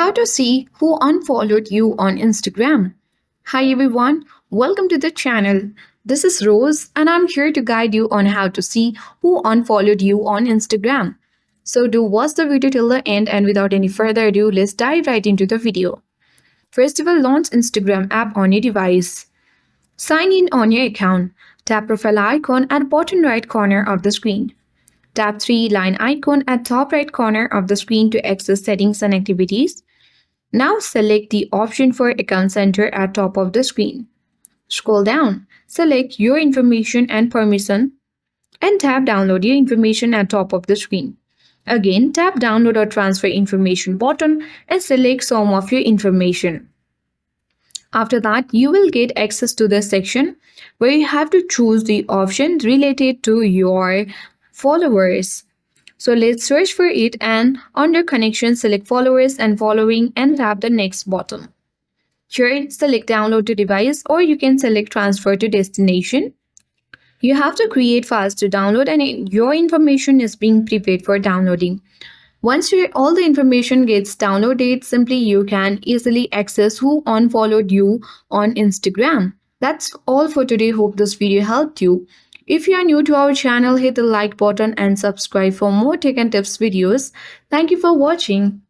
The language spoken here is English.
How to see who unfollowed you on Instagram. Hi everyone, welcome to the channel. This is Rose and I'm here to guide you on how to see who unfollowed you on Instagram. So do watch the video till the end and without any further ado, let's dive right into the video. First of all, launch Instagram app on your device. Sign in on your account. Tap profile icon at bottom right corner of the screen. Tap three-line icon at top right corner of the screen to access settings and activities. Now select the option for Account Center at top of the screen. Scroll down, select Your Information and Permission, and tap Download Your Information at top of the screen. Again, tap Download or Transfer Information button and select some of your information. After that, you will get access to the section where you have to choose the option related to your followers. So let's search for it and under connection select followers and following and tap the next button. Here select download to device or you can select transfer to destination. You have to create files to download and your information is being prepared for downloading. Once all the information gets downloaded, simply you can easily access who unfollowed you on Instagram. That's all for today. Hope this video helped you. If you are new to our channel, hit the like button and subscribe for more tech and tips videos. Thank you for watching.